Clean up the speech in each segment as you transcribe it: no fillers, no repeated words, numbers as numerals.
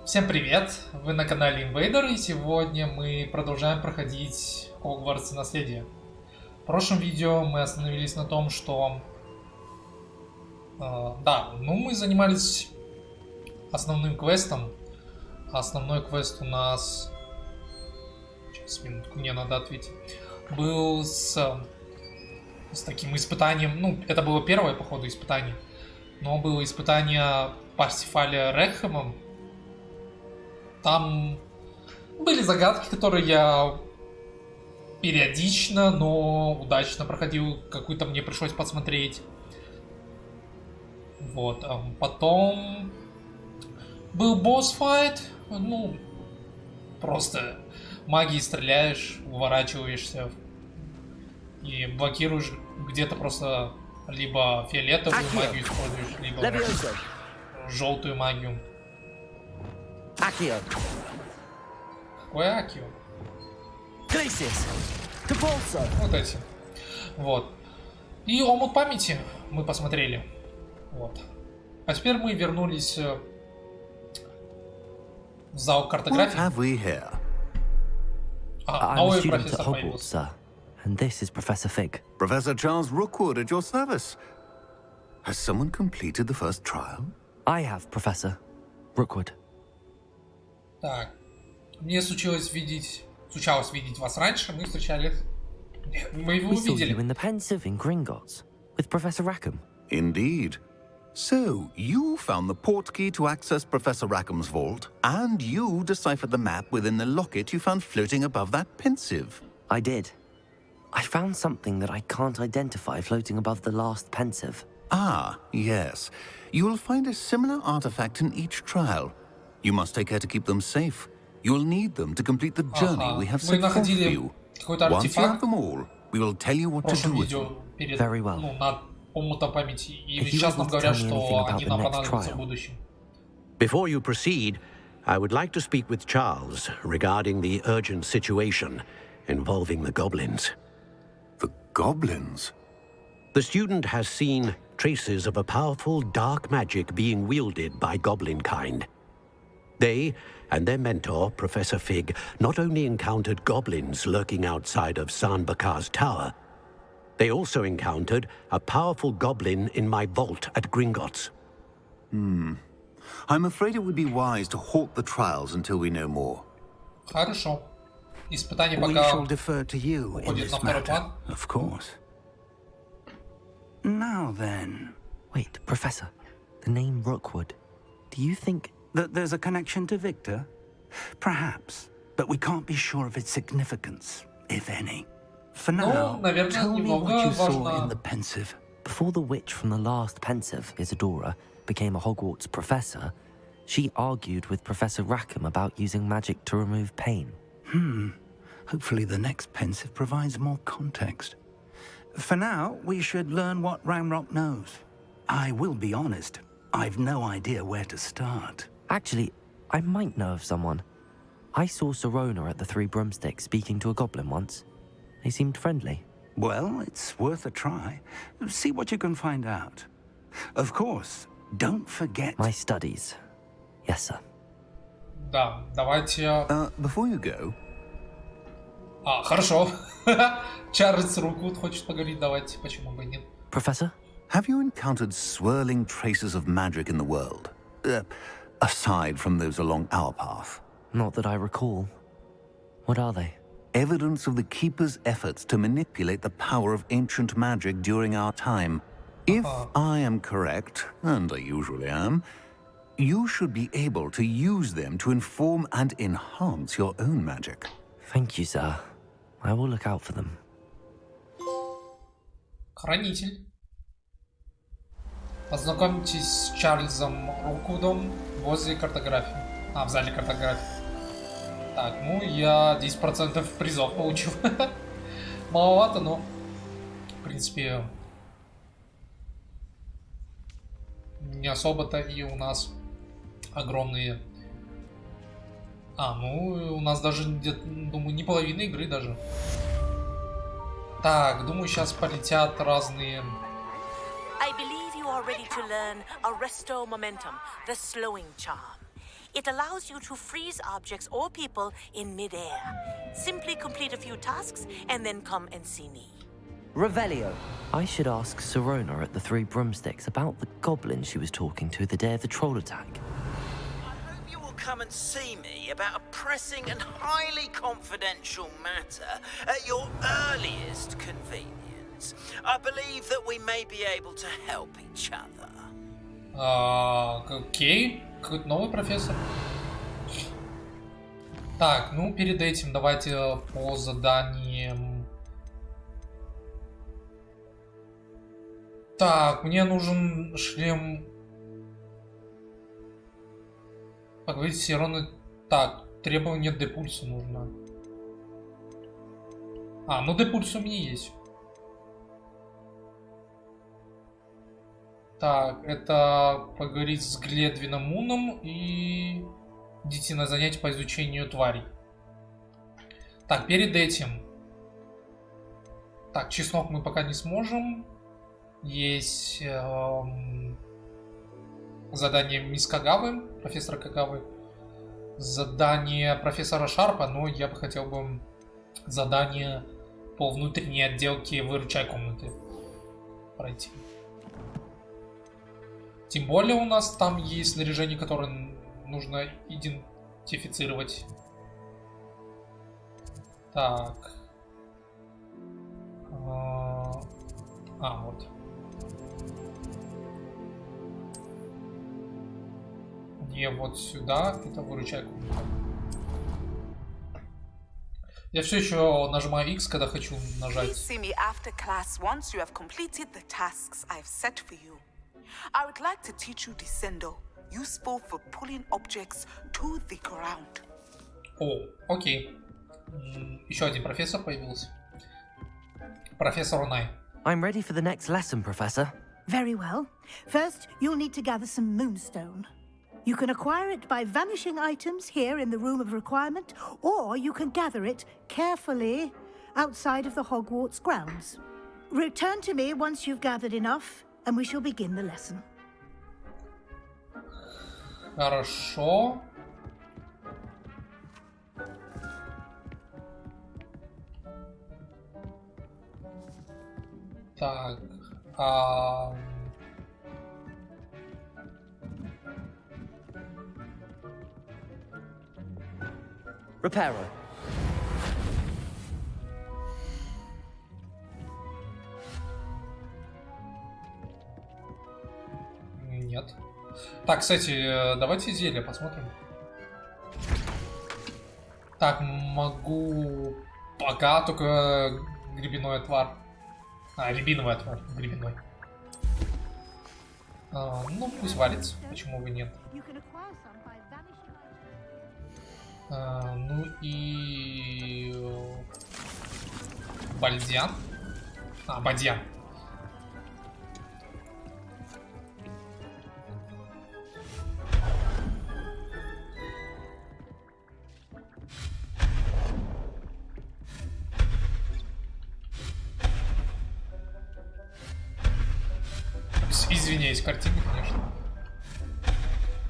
Всем привет! Вы на канале InVader, и сегодня мы продолжаем проходить Hogwarts наследие. В прошлом видео мы остановились на том, что... мы занимались основным квестом. Основной квест у нас... Сейчас, минутку, мне надо ответить. Был с таким испытанием... это было первое, походу, испытание. Но было испытание Парсифаля Рекхэмом. Там были загадки, которые я периодично, но удачно проходил. Какую-то мне пришлось посмотреть. Вот. Потом был босс-файт. Просто магией стреляешь, уворачиваешься и блокируешь где-то просто либо фиолетовую магию используешь, либо желтую магию. Акио. Какое Акио? Вот эти. Вот. И омут памяти мы посмотрели. Вот. А теперь мы вернулись в зал картографии. Новый профессор появился. And this is Professor Fig. Professor Charles Rookwood at your service. Has someone completed the first trial? I have, Professor Rookwood. Так, мне случалось видеть вас раньше, мы встречались, мы его увидели. We saw you in the Pensive in Gringotts with Professor Rackham. Indeed. So, you found the portkey to access Professor Rackham's vault, and you deciphered the map within the locket you found floating above that Pensive. I did. I found something that I can't identify floating above the last Pensive. Ah, yes. You will find a similar artifact in each trial. You must take care to keep them safe. You'll need them to complete the journey we have set forth for you. Once you have them all, we will tell you what to do with them. Very well. Before you proceed, I would like to speak with Charles regarding the urgent situation involving the goblins. The goblins? The student has seen traces of a powerful dark magic being wielded by goblin kind. They and their mentor, Professor Fig, not only encountered goblins lurking outside of Sanbakar's tower, they also encountered a powerful goblin in my vault at Gringotts. I'm afraid it would be wise to halt the trials until we know more. Хорошо. Испытание We пока shall defer to you in уходит на this второй matter, план. of course. Now then, Wait, Professor, the name Rookwood. Do you think... that there's a connection to Victor? Perhaps, but we can't be sure of its significance, if any. For now, наверное, tell me немного what you saw важно. in the Pensive. Before the witch from the last Pensive, Isadora, became a Hogwarts professor, she argued with Professor Rackham about using magic to remove pain. Hopefully the next Pensive provides more context. For now, we should learn what Ranrock knows. I will be honest, I've no idea where to start. Actually, I might know of someone. I saw Sirona at the Three Broomsticks speaking to a goblin once. They seemed friendly. Well, it's worth a try. See what you can find out. Of course, don't forget... My studies. Yes, sir. Да, давайте... Before you go... хорошо. Чарльз Руквуд хочет поговорить, давайте, почему бы нет. Professor? Have you encountered swirling traces of magic in the world? Aside from those along our path. Not that I recall. What are they? Evidence of the Keeper's efforts to manipulate the power of ancient magic during our time. If I am correct, and I usually am, you should be able to use them to inform and enhance your own magic. Thank you, sir. I will look out for them. Хранитель. Познакомьтесь с Чарльзом Руквудом возле картографии. В зале картографии. Так, я 10% призов получил. Маловато, но в принципе не особо-то и у нас огромные. У нас даже, думаю, не половина игры даже. Так, думаю, сейчас полетят разные... I believe you are ready to learn Arresto Momentum, the slowing charm. It allows you to freeze objects or people in midair. Simply complete a few tasks and then come and see me. Revelio. I should ask Sirona at the Three Broomsticks about the goblin she was talking to the day of the troll attack. I hope you will come and see me about a pressing and highly confidential matter at your earliest convenience. I believe that we may be able to help each other. Окей, какой-то новый профессор. Так, ну перед этим давайте по заданиям. Так, мне нужен шлем. Поговорить с Сироной. Так, требование депульса нужно. Ну депульс у меня есть. Так, это поговорить с Гледвином Муном и идти на занятия по изучению тварей. Так, перед этим. Так, чеснок мы пока не сможем. Есть задание мисс Кагавы, профессора Кагавы. Задание профессора Шарпа, но я бы хотел бы задание по внутренней отделке выручай-комнаты пройти. Тем более у нас там есть снаряжение, которое нужно идентифицировать. Так. Вот. Не вот сюда, это выручай-комната. Я все еще нажимаю X, когда хочу нажать. I would like to teach you Descendo, useful for pulling objects to the ground. Окей. Еще один профессор появился. Профессор Унай. I'm ready for the next lesson, Professor. Very well. First, you'll need to gather some moonstone. You can acquire it by vanishing items here in the Room of Requirement, or you can gather it carefully outside of the Hogwarts grounds. Return to me once you've gathered enough, and we shall begin the lesson. Хорошо. Так. Reparo. Нет. Так, кстати, давайте зелье посмотрим. Так, могу... Пока только гребенной отвар. Рябиновый отвар, гребенной. Ну, пусть варится. Почему бы нет? Ну и... Бальдиан. Бадьян. Извиняюсь, картинка, конечно.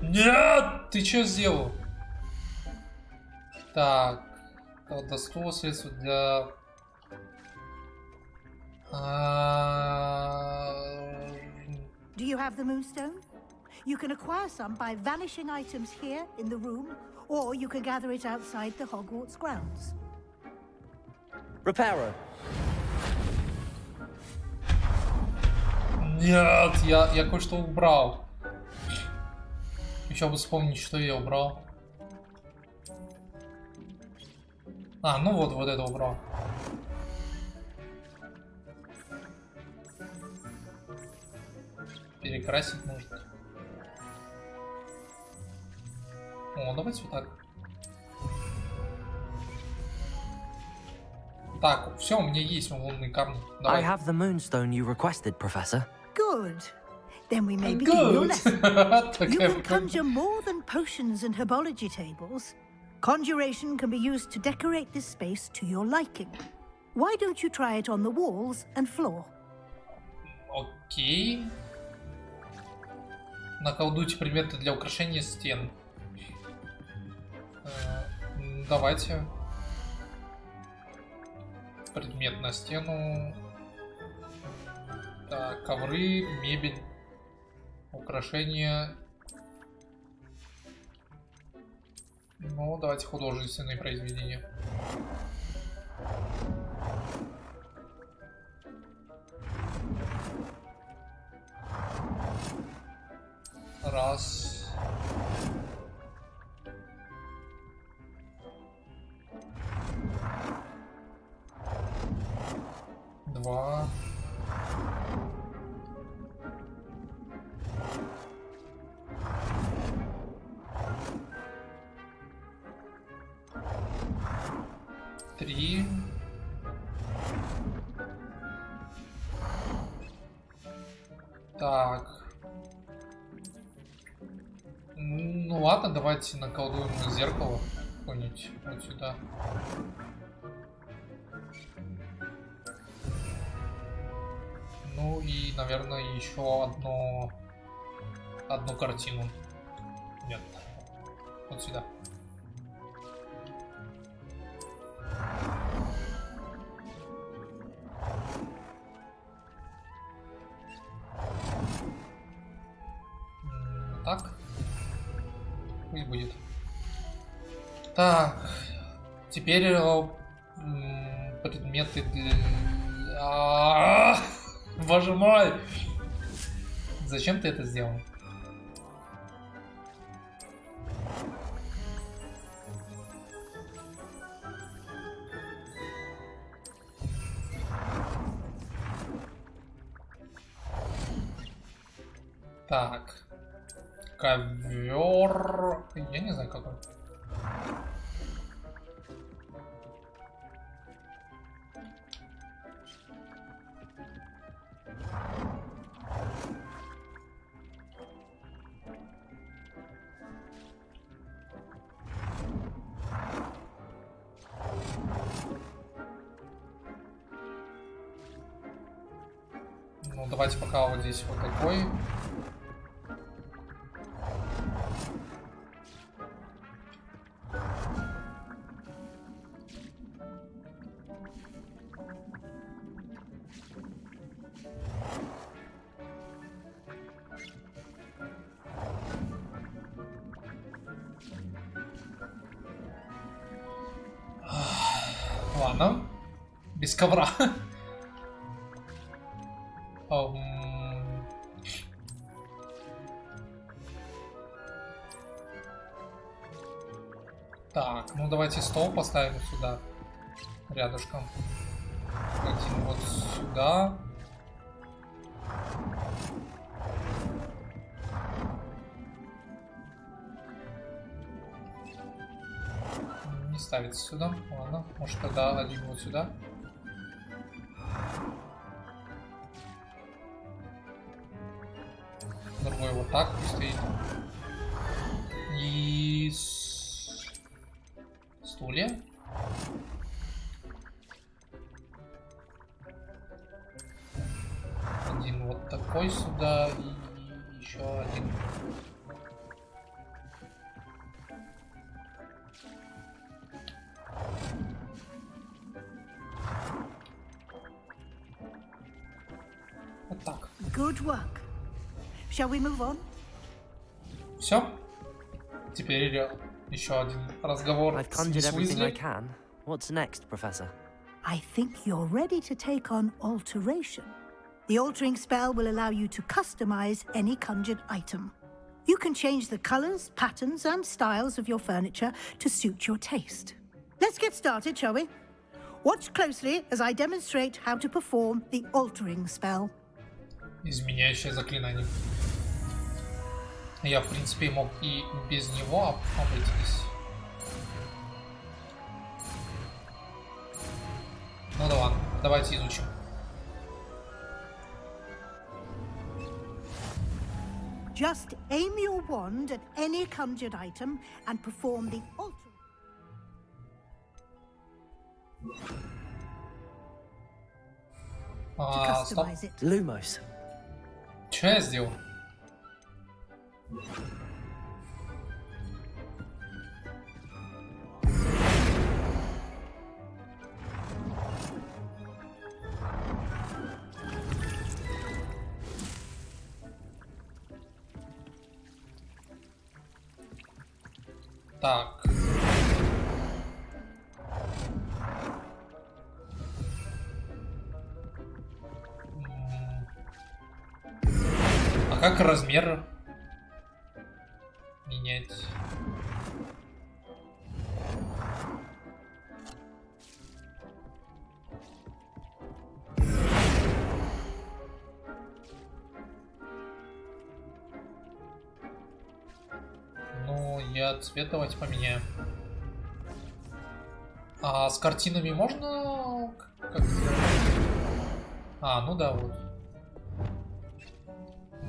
Нет! Ты что сделал? Так. Колдовство, средство для... Do you have the moonstone? You can acquire some by vanishing items here in the room, or you can gather it outside the Hogwarts grounds. Reparo. Нет, я кое-что убрал. Еще бы вспомнить, что я убрал. Ну вот это убрал. Перекрасить может. Давайте вот так. Так, все, у меня есть лунные камни. Давай. I have the moonstone you requested, Professor. Good. Then we may begin your lesson. You can conjure more than potions and herbology tables. Conjuration can be used to decorate this space to your liking. Why don't you try it on the walls and floor? Окей. Наколдуйте предметы для украшения стен. Давайте. Предмет на стену. Так, ковры, мебель, украшения. Ну, давайте художественные произведения. Раз. Два. Три. Так. Ну ладно, давайте наколдуем зеркало какое-нибудь вот сюда. Ну и, наверное, еще одну картину. Нет. Вот сюда. Так. Пусть будет. Так. Теперь предметы для... Боже мой! Зачем ты это сделал? Так. Ковер. Я не знаю, какой. Ну, давайте пока вот здесь вот такой. Ладно. Без ковра. Так, ну давайте стол поставим сюда, рядышком. Один вот сюда. Не ставится сюда. Ладно, может тогда один вот сюда. Другой вот так пусть стоит. И стулья. Один вот такой сюда и еще один. Вот так. Good work. Shall we move on? Все. Теперь еще один разговор I've с conjured мисс everything I Уизли. can. What's next, Professor? I think you're ready to take on alteration. The altering spell will allow you to customize any conjured item. You can change the colors, patterns, and styles of your furniture to suit your taste. Let's get started, shall we? Watch closely as I demonstrate how to perform the altering spell. Изменяющее заклинание. Я, в принципе, мог и без него обойтись. Ну да ладно, давайте изучим. Just aim your wand at any conjured item and perform the altering. Стоп. Customize it. Lumos. Что я сделал? Так. А как размер менять? Ну, я цвет давайте поменяю. А с картинами можно как сделать? А, ну да, вот.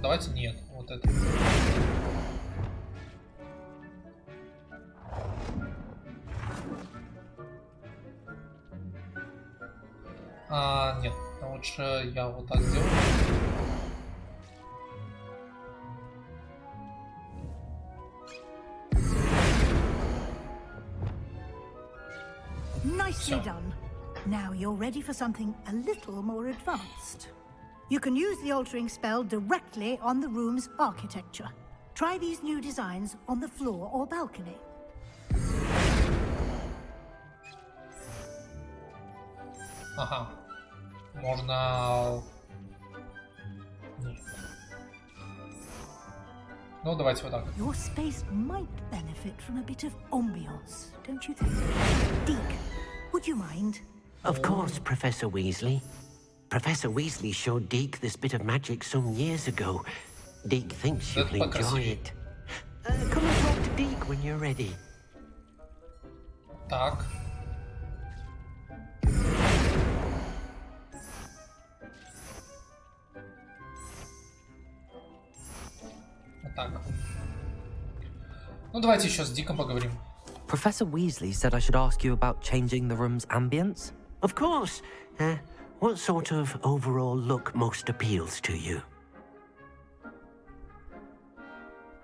Давайте нет, вот это. Нет, лучше я вот так сделаю. Nicely done. Now you're ready for something a little more advanced. You can use the altering spell directly on the room's architecture. Try these new designs on the floor or balcony. Ага. Можно... Ну, давайте вот так. Your space might benefit from a bit of ambiance, don't you think? Deke, would you mind? Of course, Professor Weasley. Professor Weasley showed Deke this bit of magic some years ago. Deke thinks you'll enjoy it. Come and talk to Deke when you're ready. Так. Вот так. Ну, давайте еще с Диком поговорим. Professor Weasley said I should ask you about changing the room's ambience. Of course. What sort of overall look most appeals to you?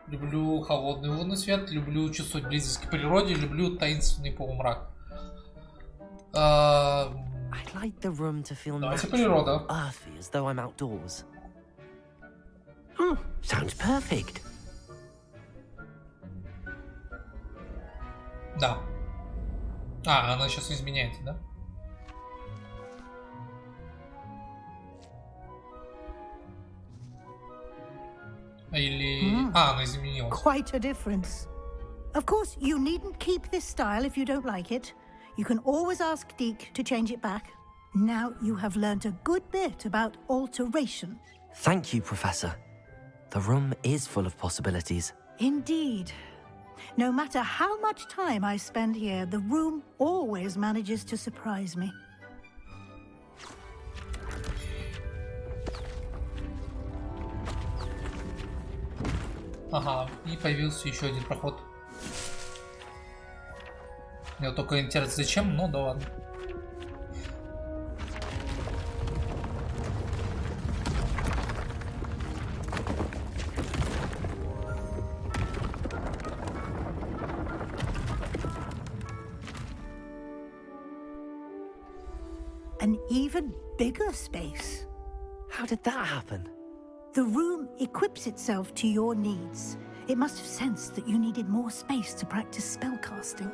Люблю холодный лунный свет, люблю чувствовать близость к природе, люблю таинственный полумрак. I'd like the room to feel Давайте natural, природа. earthy, as though I'm outdoors. Oh, sounds perfect. Да. Она сейчас изменяется, да? Или... она изменилась. Quite a difference. Of course, you needn't keep this style if you don't like it. You can always ask Deke to change it back. Now you have learned a good bit about alteration. Thank you, Professor. The room is full of possibilities. Indeed. No matter how much time I spend here, the room always manages to surprise me. Ага, и появился еще один проход. Мне только интересно, зачем, но да ладно. An even bigger space. How did that happen? The room equips itself to your needs. It must have sensed that you needed more space to practice spellcasting.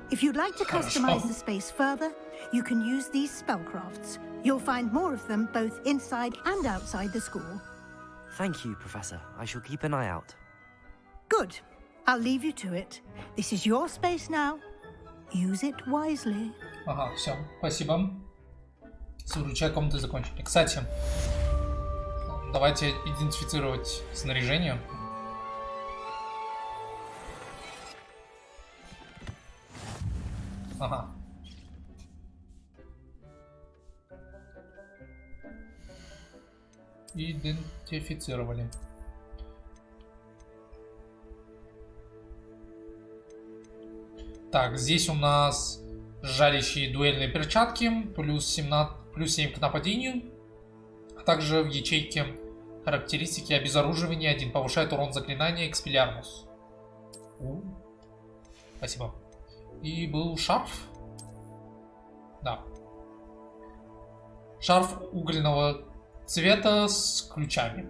If you'd like to customize the space further, you can use these spellcrafts. You'll find more of them both inside and outside the school. Thank you, Professor. I shall keep an eye out. Good. I'll leave you to it. This is your space now. Use it wisely. Ага, все, спасибо. С выручай-комнаты закончили. Кстати, давайте идентифицировать снаряжение. Ага. Идентифицировали. Так, здесь у нас жалящие дуэльные перчатки, плюс 17, плюс 7 к нападению, а также в ячейке характеристики обезоруживания 1 повышает урон заклинания Expelliarmus. Спасибо. И был шарф. Да. Шарф угольного цвета с ключами.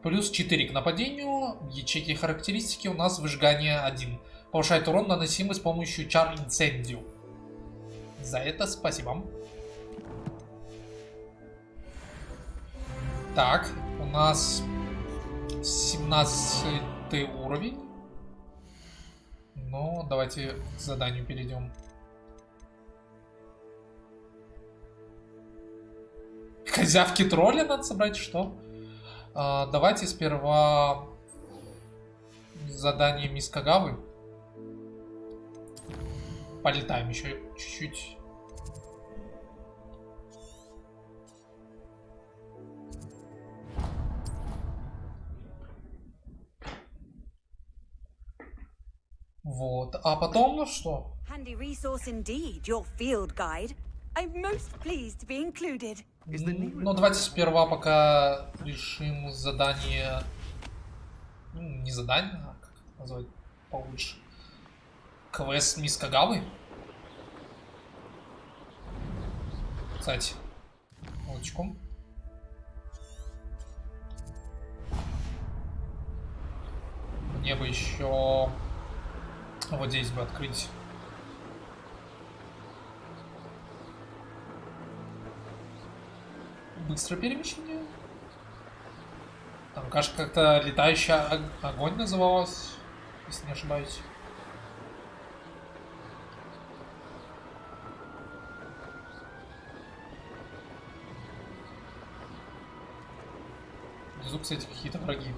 Плюс 4 к нападению. В ячейке характеристики у нас выжигание 1. Повышает урон, наносимый с помощью чар инцендио. За это спасибо. Так, у нас 17 уровень. Ну, давайте к заданию перейдем. Козявки тролля надо собрать, что? Давайте сперва задание мисс Кагавы. Полетаем еще чуть-чуть. Вот, а потом, ну что? Handy resource indeed, your field guide. I'm most pleased to be included. Ну, давайте сперва пока решим задание... Не задание, а как это назвать получше. Квест мисс Кагавы. Кстати, молочком. Мне бы еще вот здесь бы открыть. Быстрое перемещение. Там, кажется, как-то летающий огонь называлось, если не ошибаюсь. Внизу, кстати, какие-то враги.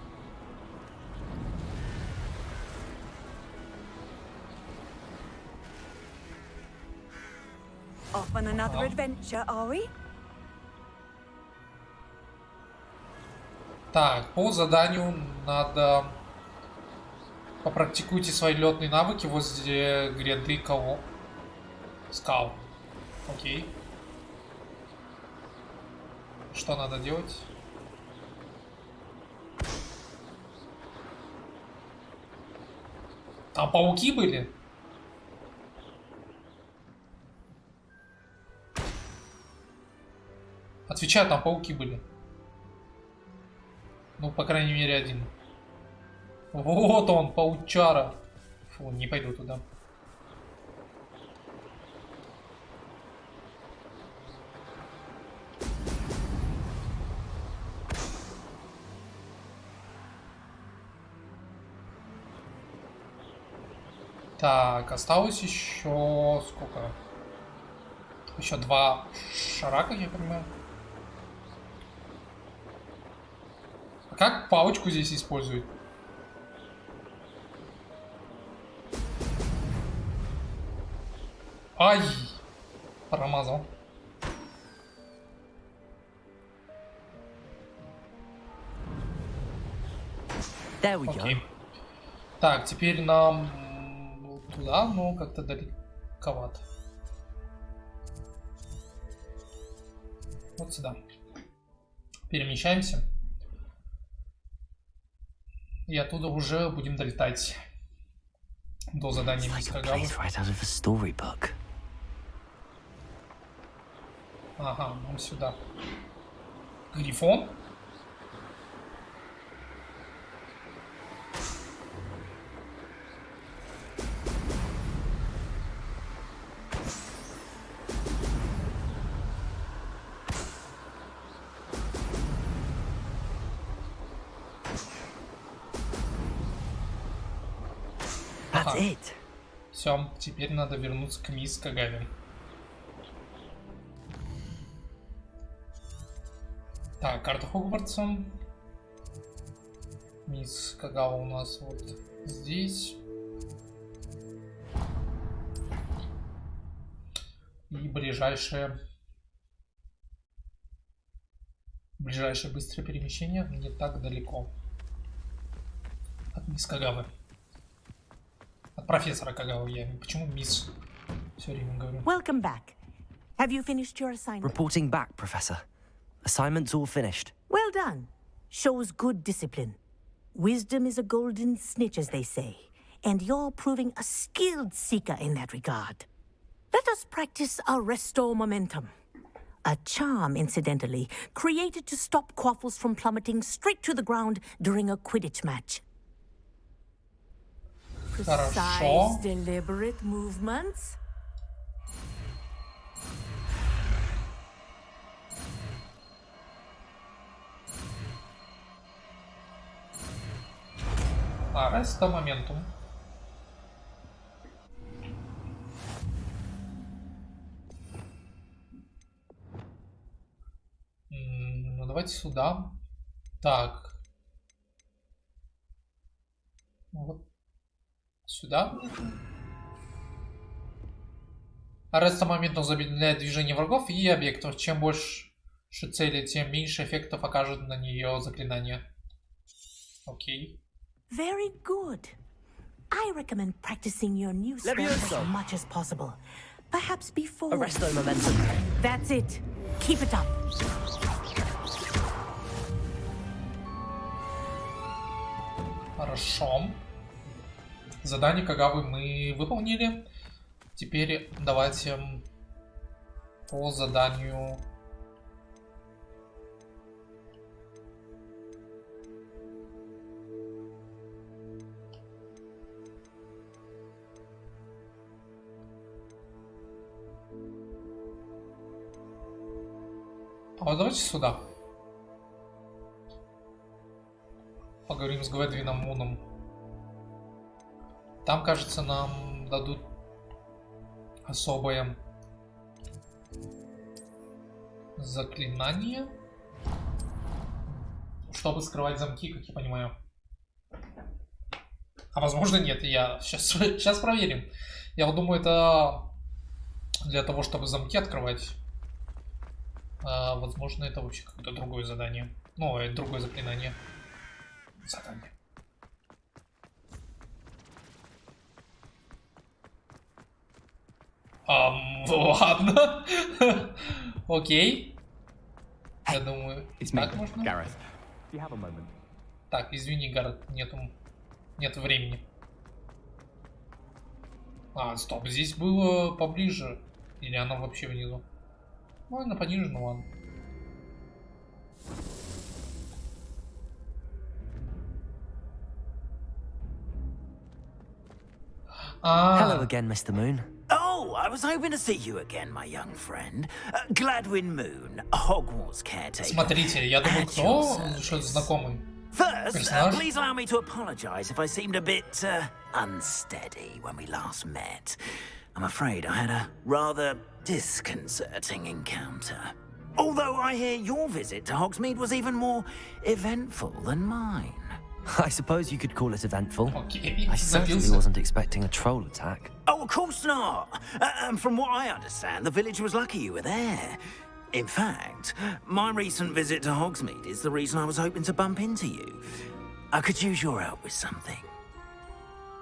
Off on another adventure, are we? Так, по заданию надо попрактикуйте свои летные навыки возле гряды кого? Скал. Окей. Что надо делать? Там пауки были? Отвечаю, там пауки были. Ну, по крайней мере, один. Вот он, паучара. Фу, не пойду туда. Так, осталось еще сколько? Еще 2 шара, как я понимаю. А как палочку здесь используют? Ай! Промазал. Окей. Так, теперь нам туда, но как-то далековато. Вот сюда. Перемещаемся. И оттуда уже будем долетать до задания мисс Кагавы. Ага, нам сюда. Грифон. Все, теперь надо вернуться к мисс Кагаве. Так, карта Хогвартса. Мисс Кагава у нас вот здесь. И ближайшее быстрое перемещение не так далеко от мисс Кагавы. От профессора Кагавы я. Почему мисс? Все время говорю. Welcome back. Have you finished your assignment? Reporting back, Professor. Assignment's all finished. Well done. Shows good discipline. Wisdom is a golden snitch, as they say, and you're proving a skilled seeker in that regard. Let us practice our restore momentum. A charm, incidentally, created to stop quaffles from plummeting straight to the ground during a Quidditch match. Precise, deliberate movements. Арреста моментум. Ну, давайте сюда. Так. Вот. Сюда. Ареста моментум замедляет движение врагов и объектов. Чем больше цели, тем меньше эффектов окажет на нее заклинание. Окей. Very good. I recommend practicing your new spells as much as possible. Perhaps before. Arresto momentum. That's it. Keep it up. Хорошо. Задание Кагавы мы выполнили. Теперь давайте по заданию. А вот давайте сюда. Поговорим с Гведвином Муном. Там, кажется, нам дадут особое заклинание, чтобы скрывать замки, как я понимаю. А возможно нет, я сейчас проверим. Я вот думаю, это для того, чтобы замки открывать. А, возможно, это вообще какое-то другое задание. Ну, это другое заклинание. Задание. Ладно. Окей. Я думаю, так можно. Так, извини, Гаррет, нет времени. А, стоп, здесь было поближе. Или оно вообще внизу? Ну, она пониже, ну ладно. Hello again, Mr. Moon. Oh, I was hoping to see you again, my young friend. Gladwin Moon, Hogwarts caretaker. Смотрите, я думаю, кто что-то знакомый. First, please allow me to apologize if I seemed a bit unsteady when we last met. I'm afraid I had a rather disconcerting encounter. Although I hear your visit to Hogsmeade was even more eventful than mine. I suppose you could call it eventful. Okay. I certainly wasn't expecting a troll attack. Oh, of course not. And from what I understand, the village was lucky you were there. In fact, my recent visit to Hogsmeade is the reason I was hoping to bump into you. I could use your help with something.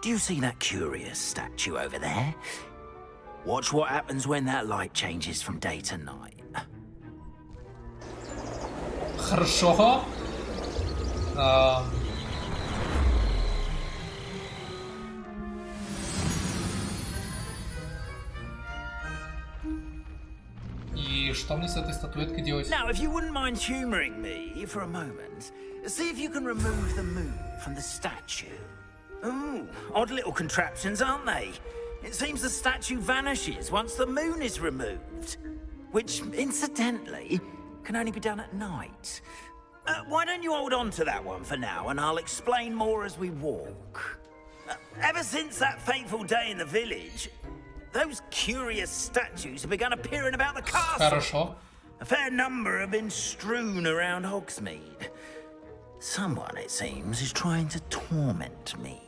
Do you see that curious statue over there? Watch what happens when that light changes from day to night. Хорошо. И что мне с этой статуэткой делать? Now, if you wouldn't mind humoring me for a moment, see if you can remove the moon from the statue. Ooh, odd little contraptions, aren't they? It seems the statue vanishes once the moon is removed, which, incidentally, can only be done at night. Why don't you hold on to that one for now, and I'll explain more as we walk. Ever since that fateful day in the village, those curious statues have begun appearing about the castle. Хорошо. A fair number have been strewn around Hogsmeade. Someone, it seems, is trying to torment me.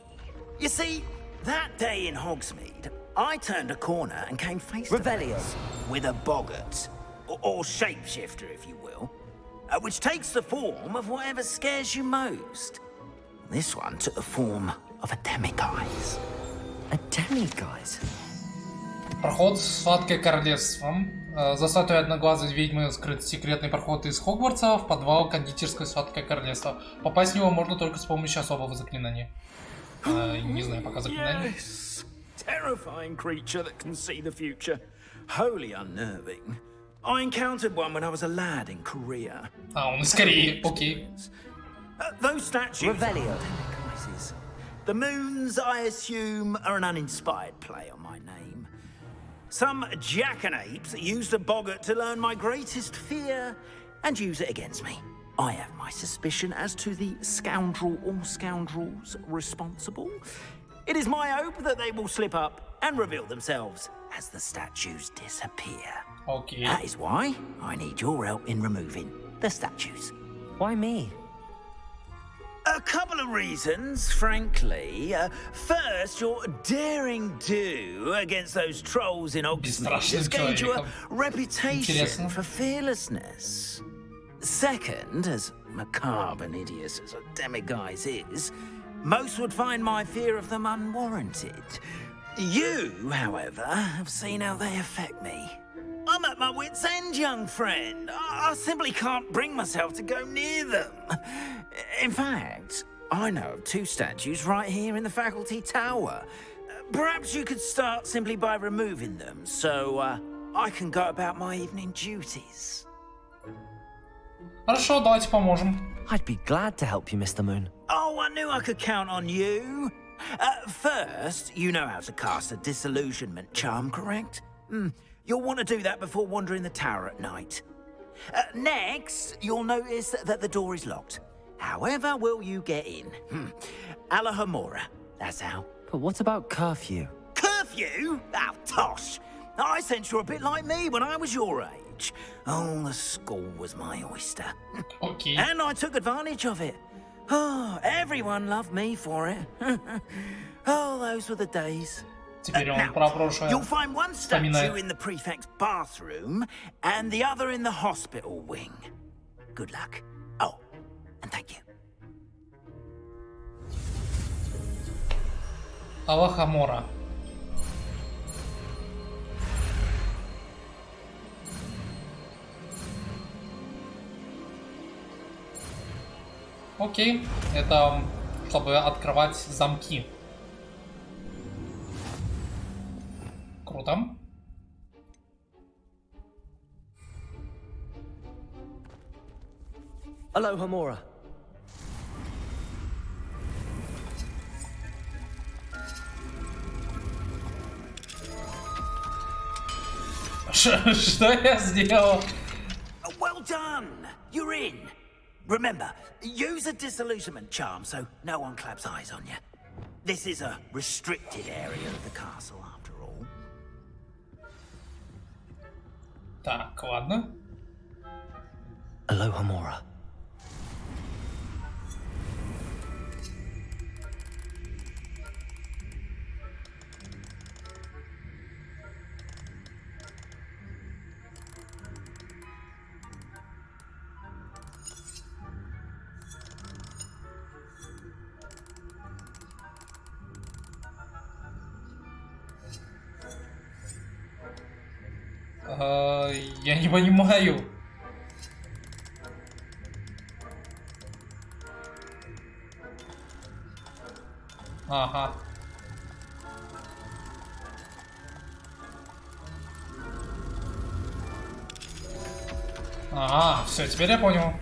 You see, that day in Hogsmeade, I turned a corner and came face to face with a boggart, or shapeshifter, if you will, which takes the form of whatever scares you most. This one took the form of a demiguise. A demiguise? Проход в Сладкое Королевство. За статуей одноглазой ведьмы скрыт секретный проход из Хогвартса в подвал кондитерской Сладкое Королевство. Попасть в него можно только с помощью особого заклинания. Не знаю пока заклинание. Yes. Terrifying creature that can see the future. Wholly unnerving. I encountered one when I was a lad in Korea. Он из Кореи, окей. Those statues. The Moons, I assume, are an uninspired play on my name. Some jackanapes used a boggart to learn my greatest fear and use it against me. I have my suspicion as to the scoundrel or scoundrels responsible. It is my hope that they will slip up and reveal themselves as the statues disappear. Okay. That is why I need your help in removing the statues. Why me? A couple of reasons, frankly. First, your daring do against those trolls in Hogsmeade has gained you a reputation for fearlessness. Second, as macabre and hideous as a demiguise is, most would find my fear of them unwarranted. You, however, have seen how they affect me. I'm at my wit's end, young friend. I simply can't bring myself to go near them. In fact, I know of 2 statues right here in the faculty tower. Perhaps you could start simply by removing them, so I can go about my evening duties. Хорошо, давайте поможем. I'd be glad to help you, Mr. Moon. Oh, I knew I could count on you. First, you know how to cast a disillusionment charm, correct? You'll want to do that before wandering the tower at night. Next, you'll notice that the door is locked. However will you get in? Alahomora, that's how. But what about curfew? Curfew? Oh, tosh. I sense you're a bit like me when I was your age. Oh, the school was my oyster. Okay. And I took advantage of it. Oh, everyone loved me for it. Oh, those were the days. Теперь он про прошлое You'll find one statue вспоминает. in the prefect's bathroom and the other in the hospital wing. Good luck. Oh, and thank you. Алахамора. Окей, это чтобы открывать замки. Круто. Aloha, Mora. Что я сделал? Well done. You're in. Remember, use a disillusionment charm so no one claps eyes on you. This is a restricted area of the castle, after all. Так, ладно. Aloha, Mora. Я не понимаю. Ага. Ага, все, теперь я понял,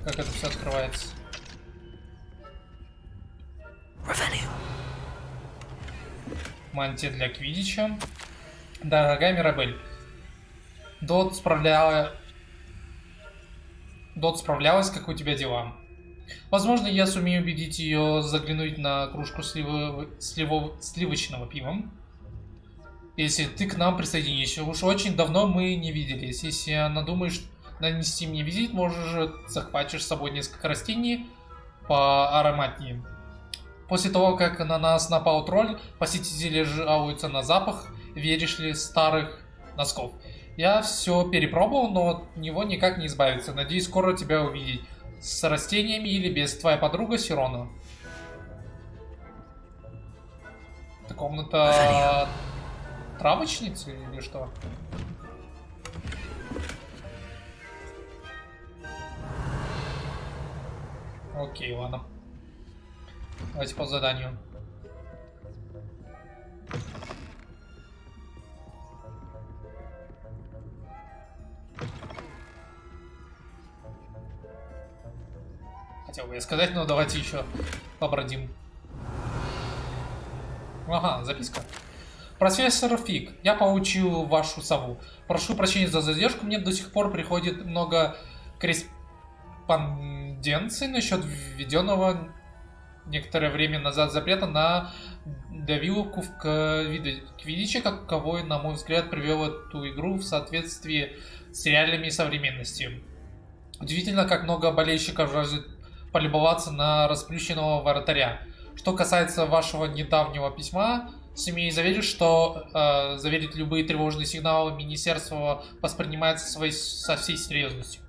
как это все открывается. Мантия для квиддича. Дорогая Мирабель, Дот справлялась, как у тебя дела? Возможно, я сумею убедить ее заглянуть на кружку сливочного пива. Если ты к нам присоединишься. Уж очень давно мы не виделись. Если она думает нанести мне визит, можешь захватишь с собой несколько растений поароматнее. После того, как на нас напал тролль, посетители жалуются на запах, веришь ли, старых носков. Я все перепробовал, но от него никак не избавиться. Надеюсь, скоро тебя увидеть. С растениями или без. Твоя подруга Сирона. Это комната травочницы или что? Окей, ладно. Давайте по заданию. Хотел бы я сказать, но давайте еще побродим. Ага, записка. Профессор Фиг, я получил вашу сову. Прошу прощения за задержку, мне до сих пор приходит много корреспонденций насчет введенного некоторое время назад запрета на давиловку в квиддиче, каковой, на мой взгляд, привел эту игру в соответствии с реалиями современности. Удивительно, как много болельщиков жаждет полюбоваться на расплющенного вратаря. Что касается вашего недавнего письма, смею заверить, что заверить любые тревожные сигналы министерства воспринимается со всей серьезностью.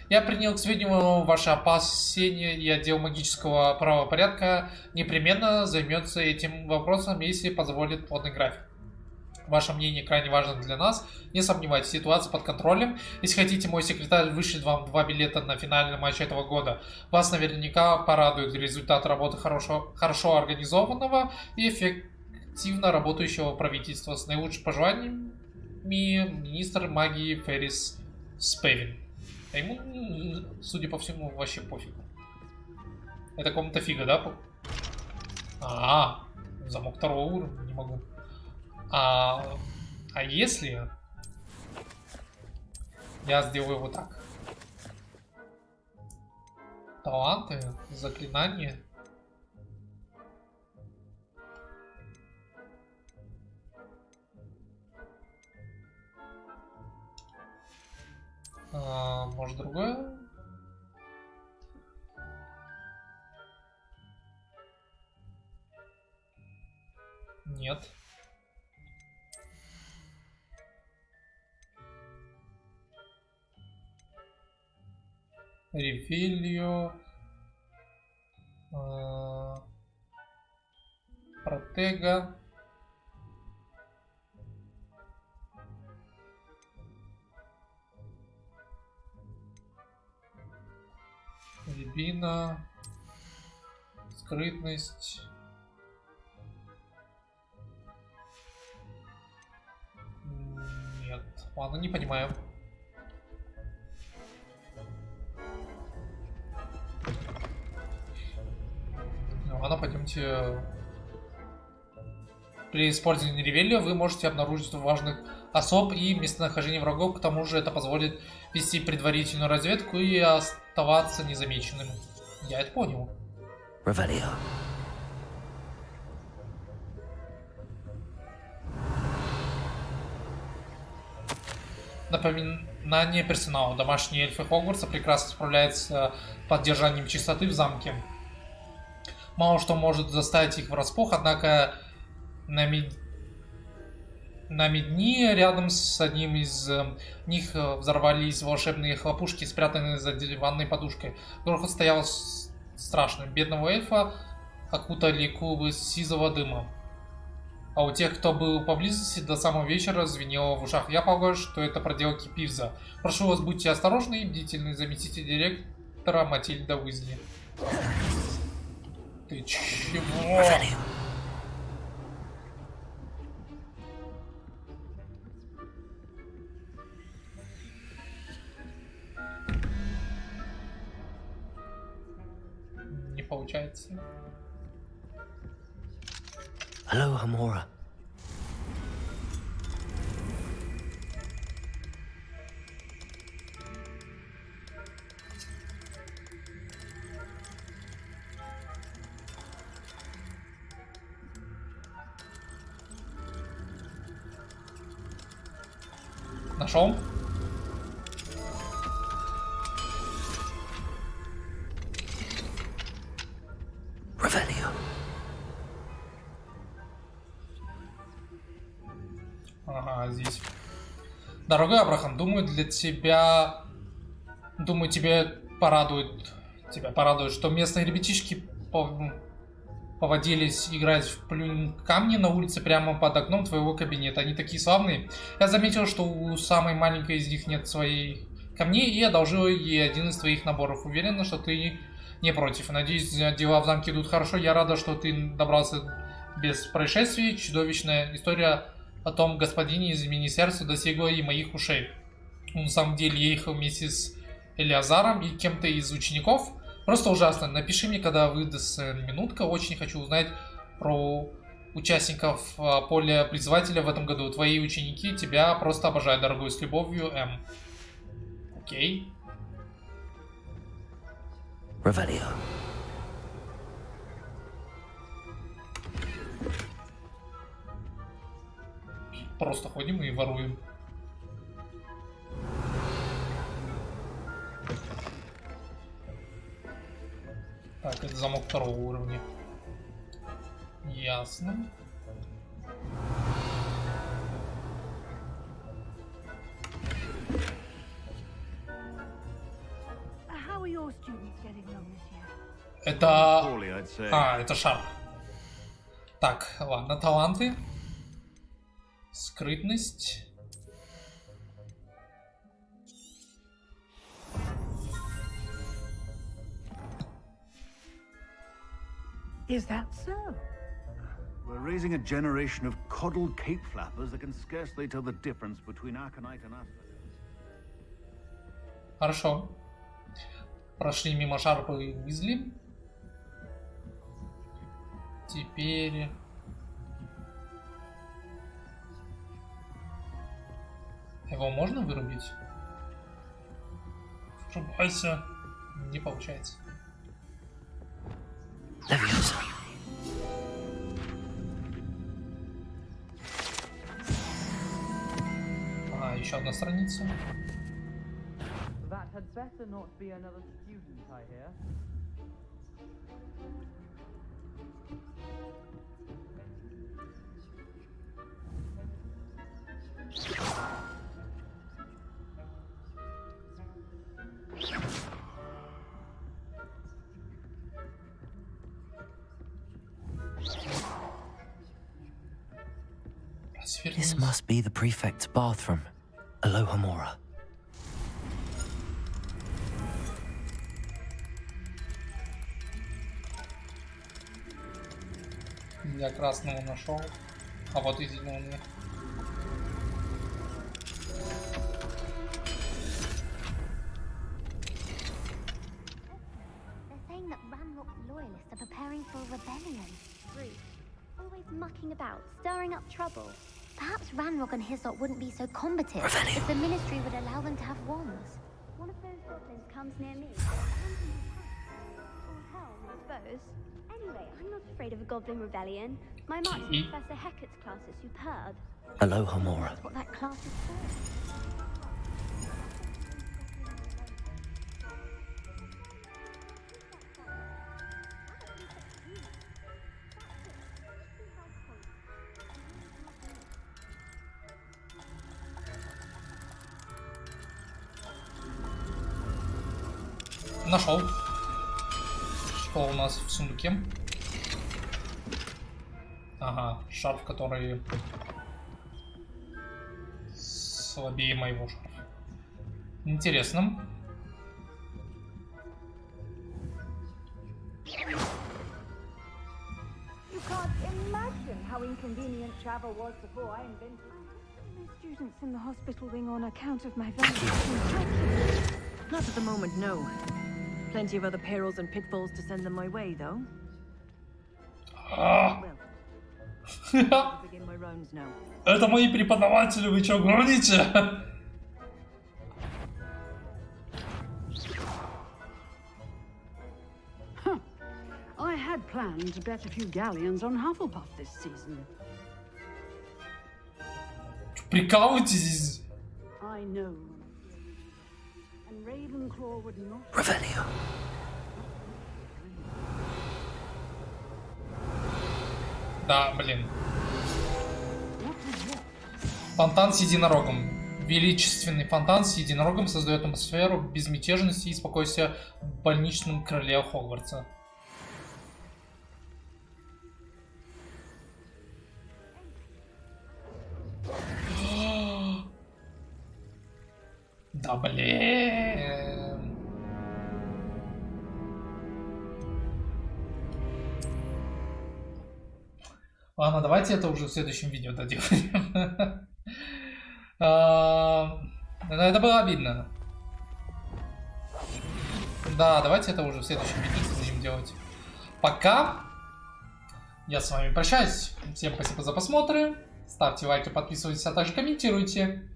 Я принял к сведению ваши опасения, и отдел магического правопорядка непременно займется этим вопросом, если позволит плотный график. Ваше мнение крайне важно для нас. Не сомневайтесь, ситуация под контролем. Если хотите, мой секретарь вышлет вам 2 билета на финальный матч этого года. Вас наверняка порадует результат работы хорошо организованного и эффективно работающего правительства. С наилучшими пожеланиями, министр магии Феррис Спевин. А ему, судя по всему, вообще пофиг. Это комната Фига, да? Замок 2 уровня, не могу. А если я сделаю вот так? Таланты, заклинания. Может, другое? Нет. Ревелио. Протега. Рябина. Скрытность. Нет. Ладно, не понимаю. Ладно, пойдемте. При использовании ревелио вы можете обнаружить важных особ и местонахождение врагов. К тому же это позволит вести предварительную разведку и оставаться незамеченным. Я это понял. Revelio. Напоминание персоналу. Домашние эльфы Хогвартса прекрасно справляются с поддержанием чистоты в замке. Мало что может заставить их врасплох, однако на медни рядом с одним из них взорвались волшебные хлопушки, спрятанные за диванной подушкой. Грохот стоял страшным. Бедного эльфа окутали клубы сизого дыма. А у тех, кто был поблизости, до самого вечера звенело в ушах. Я полагаю, что это проделки Пивза. Прошу вас, будьте осторожны и бдительны. Заместитель директора Матильда Уизли. Ты чего? Не получается. Hello, Hamora. Нашел? Revelio. Ага, здесь. Дорогой Абрахам, думаю, тебе порадует, что местные ребятишки поводились играть в плюнь камни на улице прямо под окном твоего кабинета. Они такие славные. Я заметил, что у самой маленькой из них нет своих камней, и одолжил ей один из твоих наборов. Уверена, что ты не против. Надеюсь, дела в замке идут хорошо. Я рада, что ты добрался без происшествий. Чудовищная история о том господине из министерства достигла и моих ушей. Он на самом деле ехал вместе с Элиазаром и кем-то из учеников. Просто ужасно. Напиши мне, когда выдастся минутка. Очень хочу узнать про участников поля призывателя в этом году. Твои ученики тебя просто обожают, дорогой, с любовью, М. Окей. Revelio. Просто ходим и воруем. Так, это замок второго уровня. Ясно. Это... это шар. Так, ладно, таланты. Скрытность. Is that so? We're raising a generation of coddled cape flappers that can scarcely tell the difference between Arcanite and Asphodel. Хорошо. Прошли мимо Шарпа и Уизли. Теперь... Его можно вырубить? Врубайся. Не получается. А, еще одна страница. This must be the prefect's bathroom. Alohomora. Я красного нашел, а вот и зеленый. Mucking about, stirring up trouble. Perhaps Ranrock and his lot wouldn't be so combative if the ministry would allow them to have wands. One of those goblins comes near me. Hell, I suppose. Anyway, I'm not afraid of a goblin rebellion. My marks in Professor Hecat's class is superb. Alohomora. That's what that class is for. Нашел. Что у нас в сундуке? Ага, шарф, который слабее моего шарфа. Интересно. You can't imagine how inconvenient travel was before I invented it. No students in the hospital wing on account of my vanishing. Not at the moment, no. Plenty of other perils and pitfalls to send them my way, though. Well, begin my rounds now. Это мои преподаватели, вы что, гоните? I had planned to bet a few galleons on Hufflepuff this season. Прикалывайтесь. I know. And Ravenclaw would not. Revelio. Да, блин. Фонтан с единорогом. Величественный фонтан с единорогом создает атмосферу безмятежности и спокойствия в больничном крыле Хогвартса. Да блин. Ладно, давайте это уже в следующем видео доделаем. Это было обидно. Да, давайте это уже в следующем видео будем делать. Пока я с вами прощаюсь. Всем спасибо за просмотры. Ставьте лайки, подписывайтесь, а также комментируйте.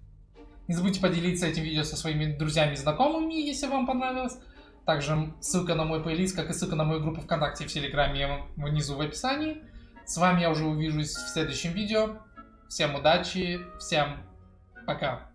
Не забудьте поделиться этим видео со своими друзьями и знакомыми, если вам понравилось. Также ссылка на мой плейлист, как и ссылка на мою группу ВКонтакте и в Телеграме внизу в описании. С вами я уже увижусь в следующем видео. Всем удачи, всем пока.